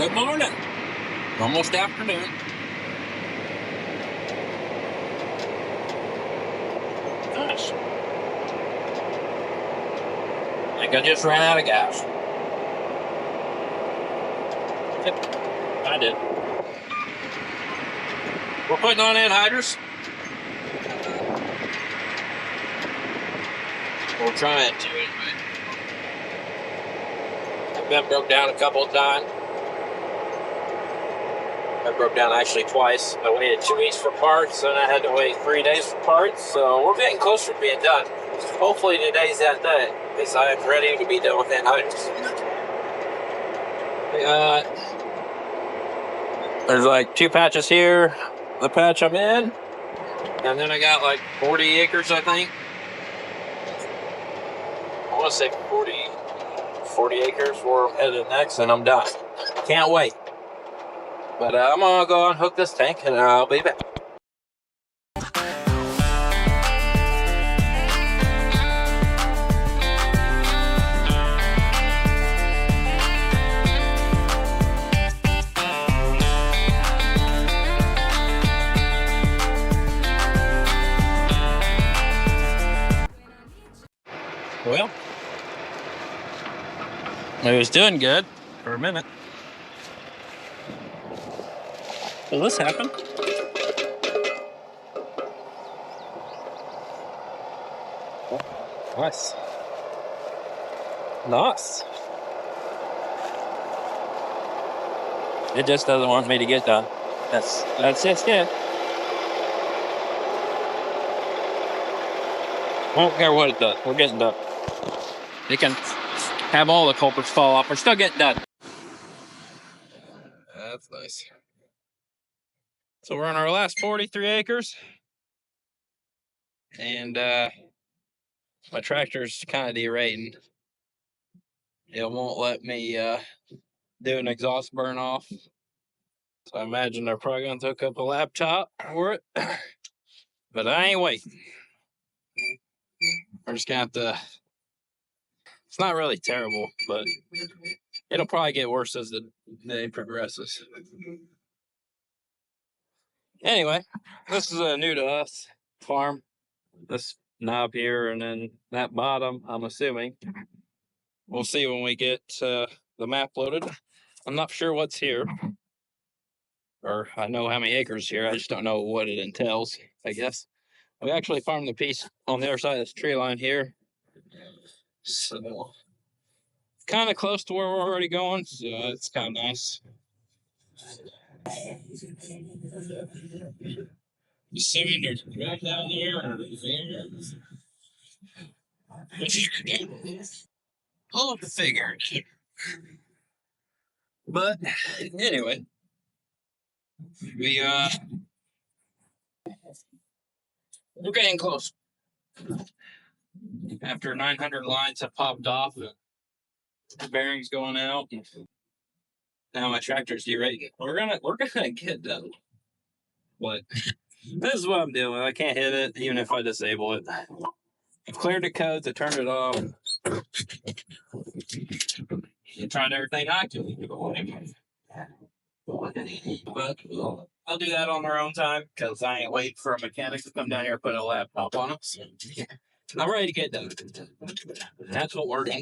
Good morning. Almost afternoon. Gosh. I think I just ran out of gas. Yep, I did. We're putting on anhydrous. We're trying to anyway. I've been broke down a couple of times. I broke down actually twice. I waited 2 weeks for parts, and I had to wait 3 days for parts. So we're getting closer to being done. Hopefully today's that day, because I am ready to be done with anhydrous. There's like 2 patches here, the patch I'm in, and then I got like 40 acres, I think. I want to say 40 acres where I'm headed next, and I'm done. Can't wait. But I'm gonna go unhook this tank, and I'll be back. Well, it was doing good for a minute. Will this happen? Nice. Nice. It just doesn't want me to get done. That's just it. I don't care what it does. We're getting done. It can have all the culprits fall off. We're still getting done. That's nice. So we're on our last 43 acres. And my tractor's kind of derating. It won't let me do an exhaust burn off. So I imagine they're probably going to hook up a laptop for it. But I ain't waiting. We're just going to have to... It's not really terrible, but it'll probably get worse as the day progresses. Anyway, this is a new to us farm. This knob here and then that bottom, I'm assuming. We'll see when we get the map loaded. I'm not sure what's here. Or I know how many acres here. I just don't know what it entails, I guess. We actually farmed the piece on the other side of this tree line here. So, kind of close to where we're already going, so it's kind of nice. The cylinder's right down here. I'll have to figure it. But anyway, we're getting close. After 900 lines have popped off, the bearings going out. Now my tractor's derating. We're gonna get done. But this is what I'm doing. I can't hit it even if I disable it. I've cleared the codes. I turned it off. I tried everything I could. But I'll do that on their own time because I ain't waiting for a mechanic to come down here and put a laptop on us. I'm ready to get done. That's what we're doing.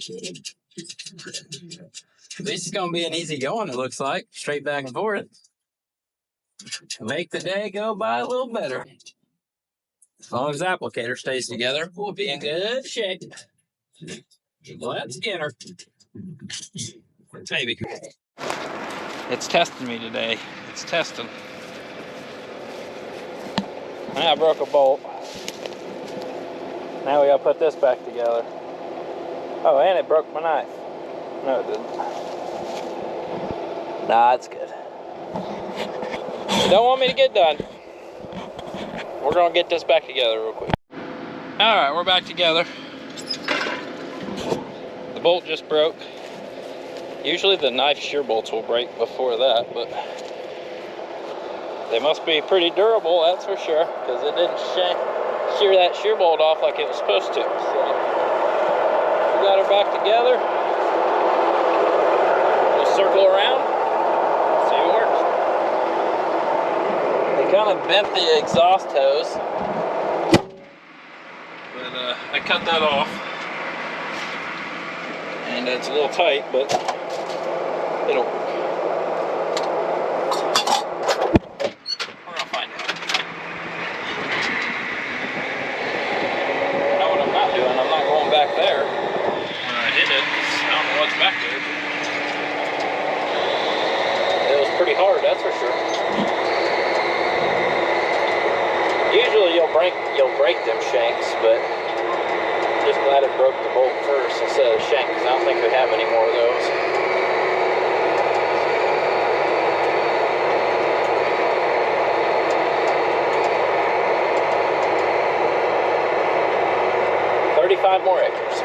This is going to be an easy going, it looks like. Straight back and forth. Make the day go by a little better. As long as the applicator stays together, we'll be in good shape. Let's get her. Maybe. It's testing me today. It's testing. I broke a bolt. Now we gotta put this back together. Oh, and it broke my knife. No, it didn't. Nah, it's good. You don't want me to get done. We're gonna get this back together real quick. All right, we're back together. The bolt just broke. Usually the knife shear bolts will break before that, but they must be pretty durable, that's for sure, because it didn't shear that shear bolt off like it was supposed to. So we got her back together. We'll circle around bent the exhaust hose, but I cut that off, and it's a little tight, but it'll work. We're gonna find out. You know what I'm not doing? I'm not going back there when I hit it. I don't know what's back there. It was pretty hard, that's for sure. Usually you'll break them shanks, but just glad it broke the bolt first instead of the shank, because I don't think we have any more of those. "35 more acres."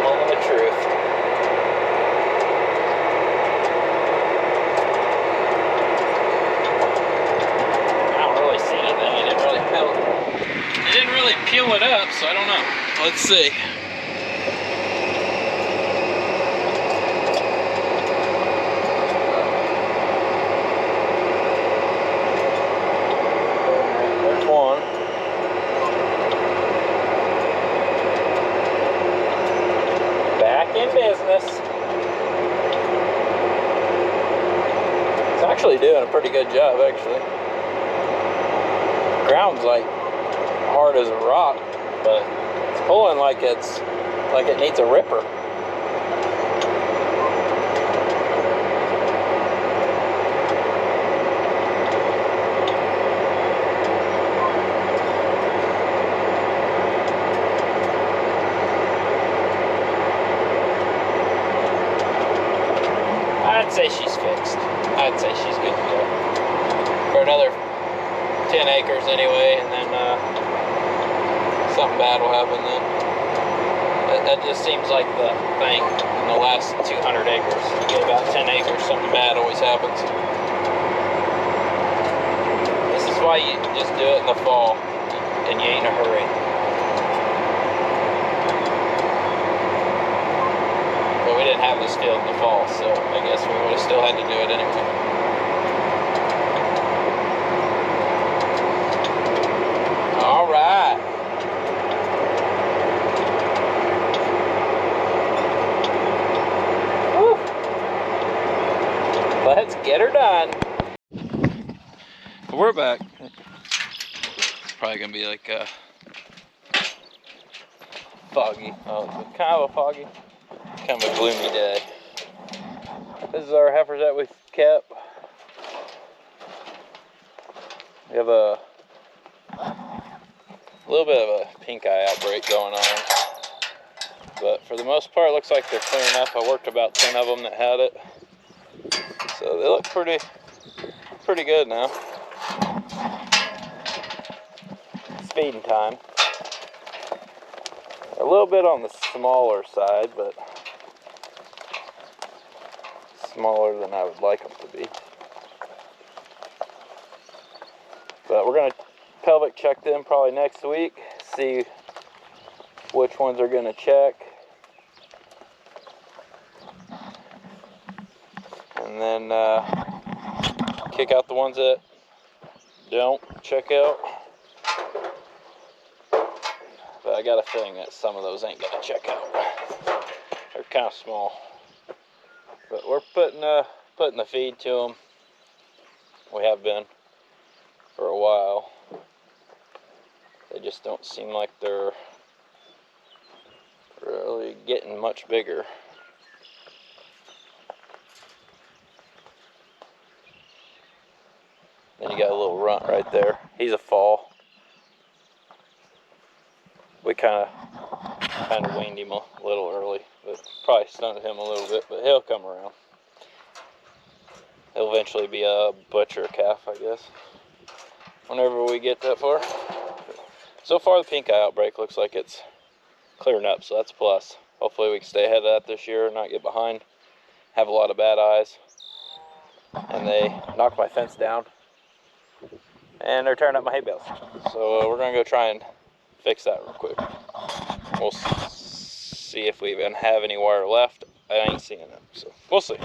Moment of truth. Peel it up, so I don't know. Let's see. There's one. Back in business. It's actually doing a pretty good job, actually. Ground's like hard as a rock, but it's pulling like it needs a ripper. I'd say she's fixed. I'd say she's good to go for another 10 acres anyway, and then something bad will happen then. That just seems like the thing in the last 200 acres. You get about 10 acres, something bad always happens. This is why you just do it in the fall, and you ain't in a hurry. But we didn't have this field in the fall, so I guess we would have still had to do it anyway. All right. Let's get her done. We're back. It's probably gonna be like foggy. Oh, it's kind of a foggy, kind of a gloomy day. This is our heifers that we've kept. We have a little bit of a pink eye outbreak going on, but for the most part, it looks like they're clear enough. I worked about 10 of them that had it. So they look pretty good now. It's feeding time. A little bit on the smaller side, but smaller than I would like them to be. But we're gonna pelvic check them probably next week, see which ones are gonna check. And then kick out the ones that don't check out. But I got a feeling that some of those ain't gonna check out. They're kind of small. But we're putting the feed to them. We have been for a while. They just don't seem like they're really getting much bigger. Then you got a little runt right there. He's a fall. We kind of weaned him a little early, but probably stunted him a little bit, but he'll come around. He'll eventually be a butcher calf, I guess, whenever we get that far. So far, the pink eye outbreak looks like it's clearing up, so that's a plus. Hopefully we can stay ahead of that this year and not get behind. Have a lot of bad eyes. And they knocked my fence down. And they're tearing up my hay bales. So we're going to go try and fix that real quick. We'll see if we even have any wire left. I ain't seeing them, so we'll see.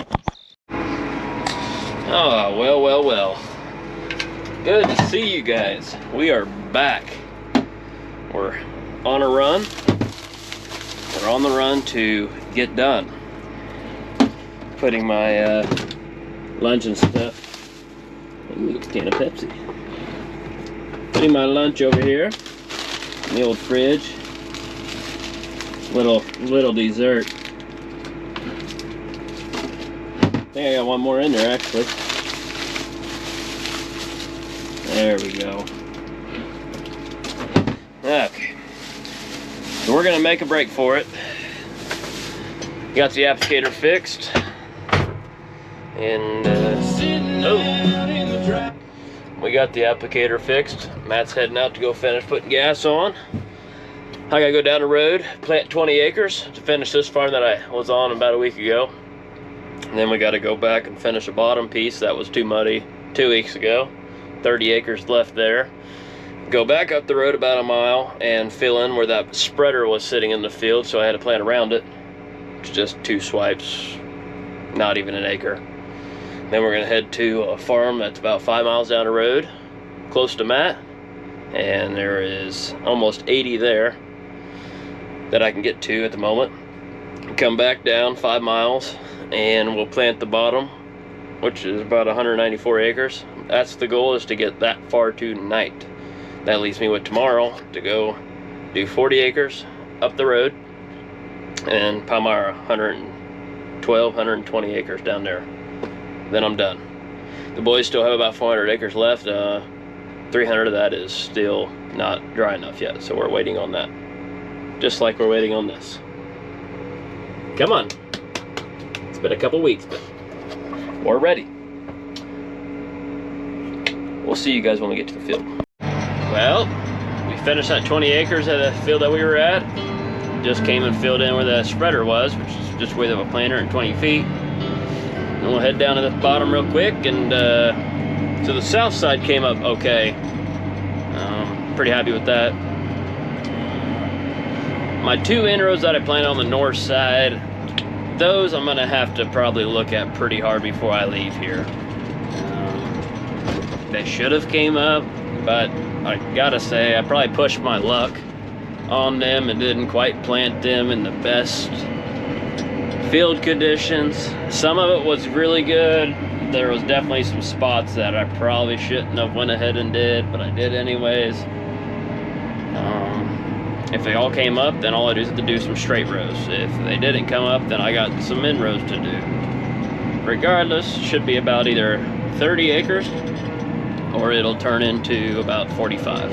Oh, well. Good to see you guys. We are back. We're on a run. We're on the run to get done. Putting my lunch and stuff. Ooh, it's a can of Pepsi. Putting my lunch over here in the old fridge. Little dessert. I think I got one more in there actually. There we go. Okay. So we're gonna make a break for it. Got the applicator fixed. And we got the applicator fixed. Matt's heading out to go finish putting gas on. I gotta go down the road, plant 20 acres to finish this farm that I was on about a week ago. And then we gotta go back and finish the bottom piece that was too muddy 2 weeks ago. 30 acres left there. Go back up the road about a mile and fill in where that spreader was sitting in the field, so I had to plant around it. It's just 2 swipes, not even an acre. Then we're gonna head to a farm that's about 5 miles down the road, close to Matt, and there is almost 80 there that I can get to at the moment. Come back down 5 miles and we'll plant the bottom, which is about 194 acres. That's the goal, is to get that far tonight. That leaves me with tomorrow to go do 40 acres up the road and Palmyra 112, 120 acres down there. Then I'm done. The boys still have about 400 acres left. 300 of that is still not dry enough yet, so we're waiting on that. Just like we're waiting on this. Come on. It's been a couple weeks, but we're ready. We'll see you guys when we get to the field. Well, we finished that 20 acres at the field that we were at. Just came and filled in where the spreader was, which is just width of a planter and 20 feet. And we'll head down to the bottom real quick, and so the south side came up okay. Pretty happy with that. My 2 inrows that I planted on the north side, those I'm gonna have to probably look at pretty hard before I leave here. They should have came up, but I gotta say I probably pushed my luck on them and didn't quite plant them in the best field conditions. Some of it was really good. There was definitely some spots that I probably shouldn't have went ahead and did, but I did anyways. If they all came up, then all I do is to do some straight rows. If they didn't come up, then I got some in rows to do. Regardless, should be about either 30 acres or it'll turn into about 45.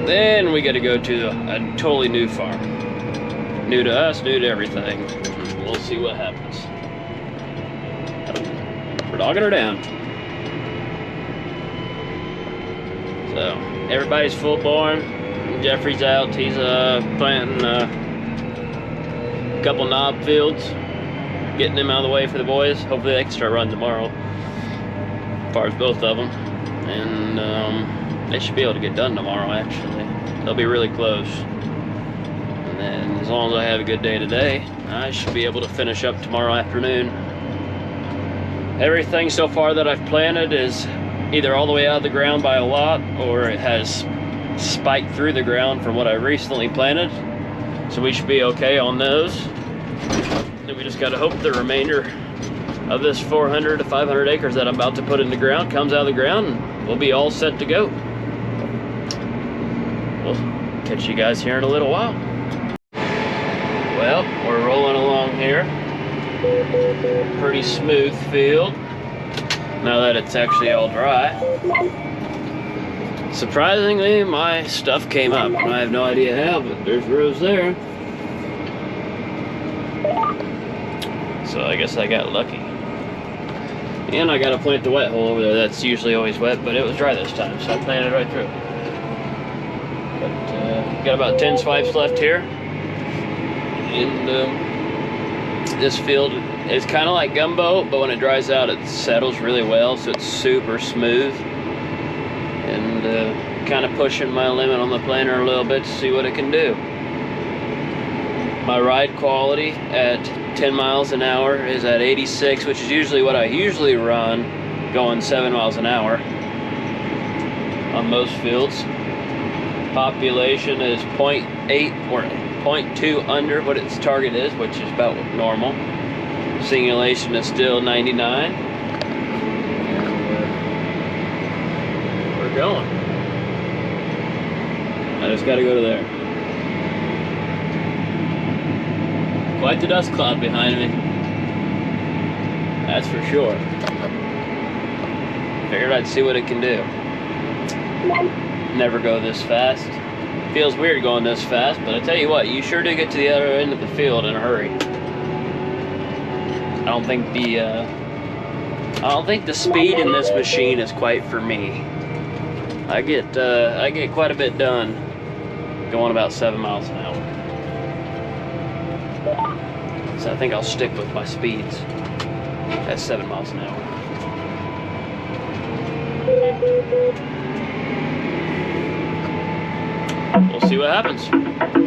Then we got to go to a totally new farm. New to us, new to everything. We'll see what happens. We're dogging her down. So, everybody's full born. Jeffery's out. He's planting a couple knob fields. Getting them out of the way for the boys. Hopefully they can start running tomorrow. As far as both of them. And they should be able to get done tomorrow, actually. They'll be really close. And then as long as I have a good day today, I should be able to finish up tomorrow afternoon. Everything so far that I've planted is either all the way out of the ground by a lot, or it has spiked through the ground from what I recently planted. So we should be okay on those. Then we just gotta hope the remainder of this 400 to 500 acres that I'm about to put in the ground comes out of the ground, and we'll be all set to go. We'll catch you guys here in a little while. Well, we're rolling along here. Pretty smooth field now that it's actually all dry. Surprisingly, my stuff came up. I have no idea how, but there's rows there. So I guess I got lucky. And I gotta plant the wet hole over there. That's usually always wet, but it was dry this time, so I planted right through. But got about 10 swipes left here. And this field is kind of like gumbo, but when it dries out, it settles really well, so it's super smooth. And kind of pushing my limit on the planter a little bit to see what it can do. My ride quality at 10 miles an hour is at 86, which is usually what I usually run, going 7 miles an hour on most fields. Population is 0.8 or 0.2 under what its target is, which is about normal. Singulation is still 99. And we're going. I just gotta go to there. Quite the dust cloud behind me. That's for sure. Figured I'd see what it can do. Never go this fast. Feels weird going this fast, but I tell you what, you sure do get to the other end of the field in a hurry. I don't think the speed in this machine is quite for me. I get quite a bit done going about 7 miles an hour. So I think I'll stick with my speeds at 7 miles an hour. We'll see what happens.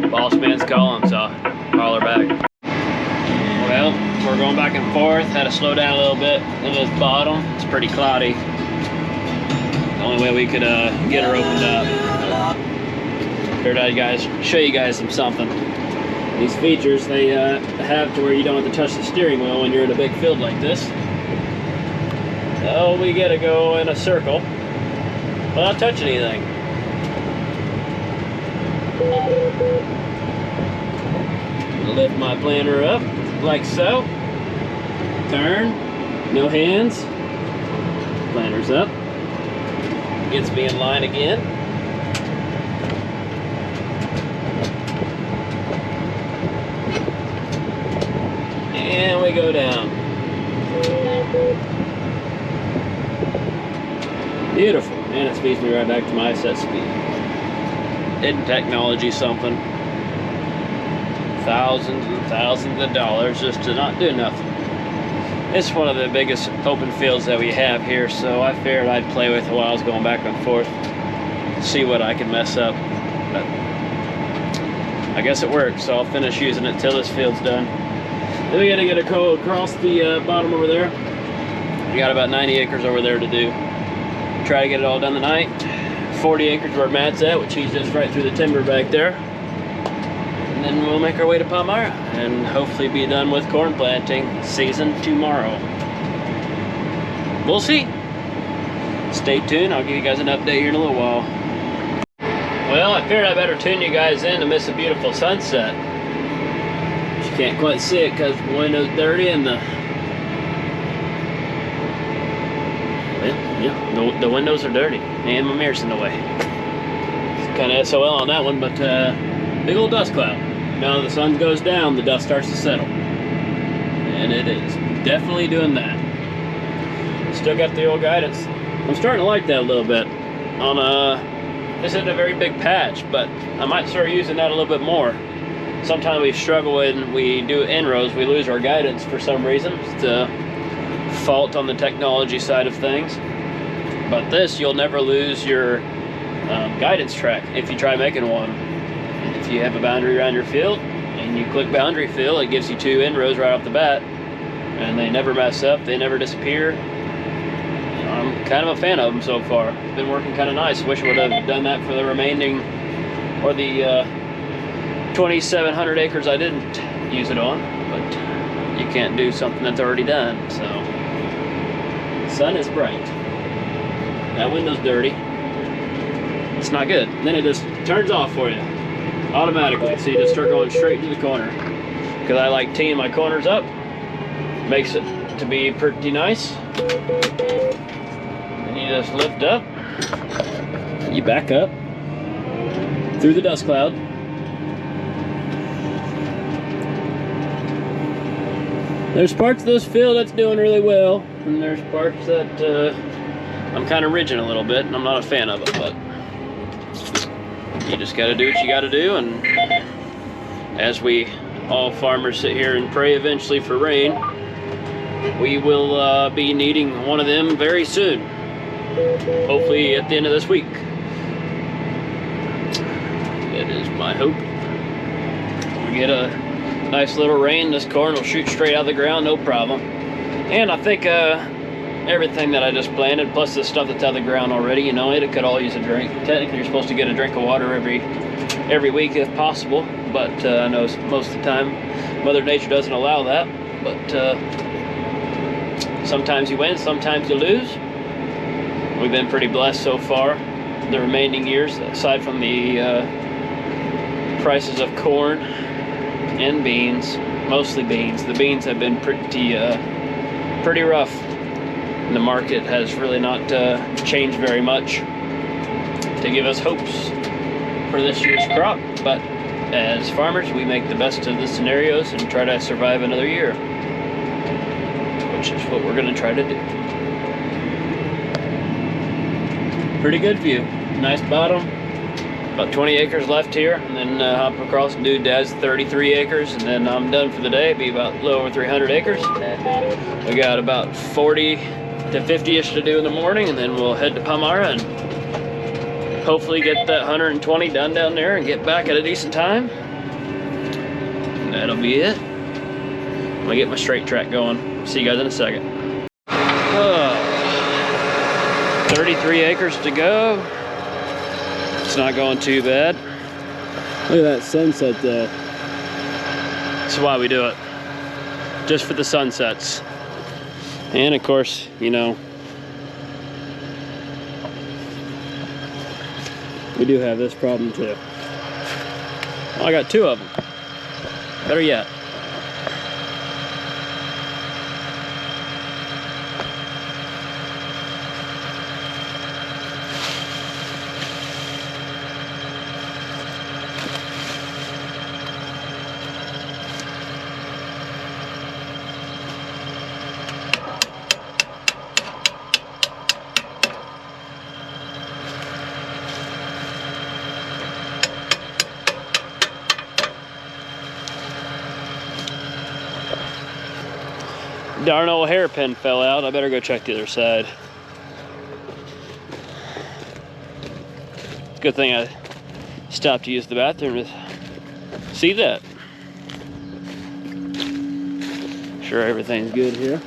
Boss man's calling, so I'll holler back. Well, we're going back and forth. Had to slow down a little bit in this bottom. It's pretty cloudy. The only way we could get her opened up. Figured I'd show you guys something. These features, they have to where you don't have to touch the steering wheel when you're in a big field like this. So we gotta go in a circle without touching anything. Lift my planter up like so. Turn, no hands. Planter's up. Gets me in line again. And we go down. Beautiful. And it speeds me right back to my set speed. Isn't technology something? Thousands and thousands of dollars just to not do nothing. It's one of the biggest open fields that we have here, so I figured I'd play with it while I was going back and forth, see what I can mess up. But I guess it works, so I'll finish using it till this field's done. Then we gotta get a go across the bottom over there. We got about 90 acres over there to do. Try to get it all done tonight. 40 acres where Matt's at, which he's just right through the timber back there. And then we'll make our way to Palmyra and hopefully be done with corn planting season tomorrow. We'll see. Stay tuned. I'll give you guys an update here in a little while. Well, I figured I better tune you guys in to miss a beautiful sunset. But you can't quite see it because the window's dirty and the windows are dirty and my mirror's in the way. It's kind of SOL on that one, but big old dust cloud. Now the sun goes down, the dust starts to settle. And it is definitely doing that. Still got the old guidance. I'm starting to like that a little bit. This isn't a very big patch, but I might start using that a little bit more. Sometimes we struggle when we do inrows, we lose our guidance for some reason. It's a fault on the technology side of things. But this, you'll never lose your guidance track if you try making one. If you have a boundary around your field and you click boundary fill, it gives you 2 inrows right off the bat, and they never mess up, they never disappear. I'm kind of a fan of them so far. It's been working kind of nice. Wish I would have done that for the remaining, or the 2,700 acres I didn't use it on, but you can't do something that's already done. So the sun is bright. That window's dirty. It's not good. And then it just turns off for you automatically, so you just start going straight into the corner. Because I like teeing my corners up, makes it to be pretty nice. And you just lift up, you back up through the dust cloud. There's parts of this field that's doing really well, and there's parts that I'm kind of ridging a little bit, and I'm not a fan of it, but you just got to do what you got to do. And as we all farmers sit here and pray eventually for rain, we will be needing one of them very soon, hopefully at the end of this week. That is my hope. We get a Nice little rain, this corn will shoot straight out of the ground, no problem. And I think everything that I just planted, plus the stuff that's out of the ground already, you know, it could all use a drink. Technically, you're supposed to get a drink of water every week if possible, but I know most of the time Mother Nature doesn't allow that. But sometimes you win, sometimes you lose. We've been pretty blessed so far. The remaining years, aside from the prices of corn and beans, mostly beans. The beans have been pretty rough. And the market has really not changed very much to give us hopes for this year's crop. But as farmers, we make the best of the scenarios and try to survive another year, which is what we're going to try to do. Pretty good view. Nice bottom. About 20 acres left here, and then hop across and do Dad's 33 acres, and then I'm done for the day. Be about a little over 300 acres. We got about 40 to 50-ish to do in the morning, and then we'll head to Palmyra and hopefully get that 120 done down there and get back at a decent time. And that'll be it. I'm gonna get my straight track going. See you guys in a second. 33 acres to go. It's not going too bad. Look at that sunset though. That's why we do it. Just for the sunsets. And of course, you know, we do have this problem too. Oh, I got 2 of them. Better yet. Darn old hairpin fell out. I better go check the other side. Good thing I stopped to use the bathroom to see that. Sure everything's good here.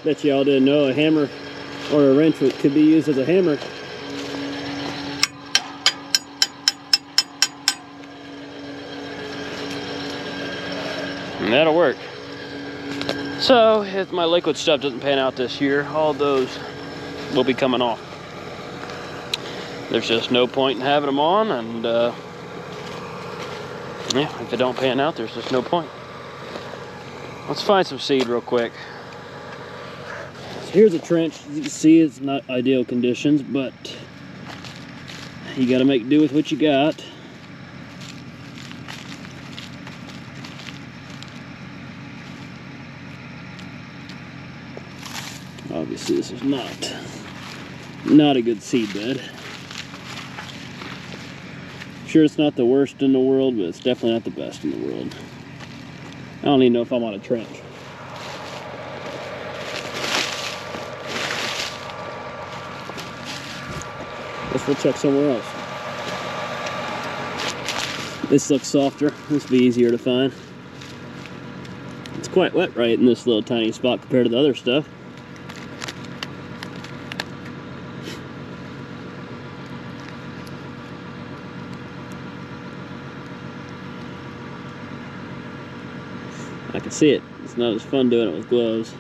Bet y'all didn't know a hammer or a wrench could be used as a hammer. And that'll work. So if my liquid stuff doesn't pan out this year, all those will be coming off. There's just no point in having them on, and yeah, if it don't pan out, there's just no point. Let's find some seed real quick. Here's a trench. As you can see, it's not ideal conditions, but you got to make do with what you got. Obviously, this is not a good seed bed. Sure, it's not the worst in the world, but it's definitely not the best in the world. I don't even know if I'm on a trench. Guess we'll check somewhere else. This looks softer. This will be easier to find. It's quite wet right in this little tiny spot compared to the other stuff. I can see it. It's not as fun doing it with gloves.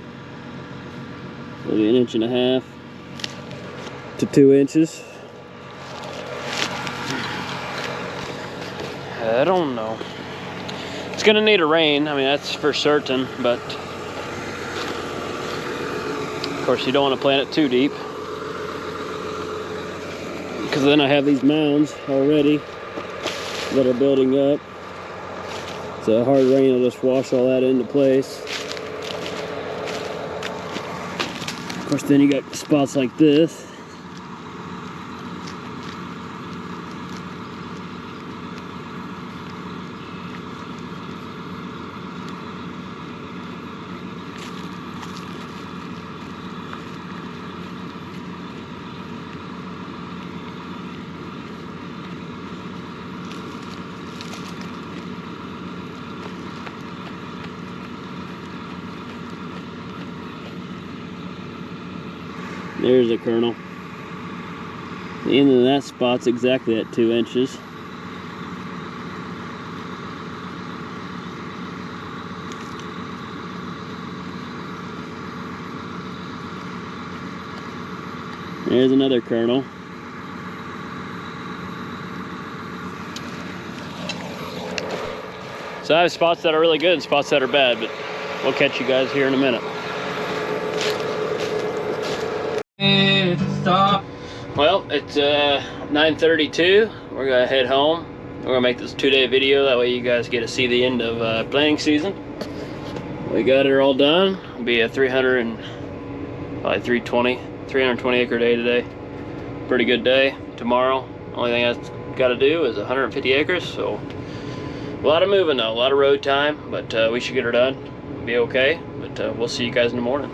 Maybe 1.5 inches to 2 inches. I don't know. It's gonna need a rain. I mean, that's for certain, but of course you don't want to plant it too deep, because then I have these mounds already that are building up. So a hard rain will just wash all that into place. Of course, then you got spots like this. There's a kernel. The end of that spot's exactly at 2 inches. There's another kernel. So I have spots that are really good and spots that are bad, but we'll catch you guys here in a minute. Stop. Well, it's 9:32. We're gonna head home. We're gonna make this 2-day video. That way you guys get to see the end of planting season. We got it all done. It'll be a 320 acre day today. Pretty good day. Tomorrow, only thing I've got to do is 150 acres. So a lot of moving though, a lot of road time, but we should get her done. Be okay. But we'll see you guys in the morning.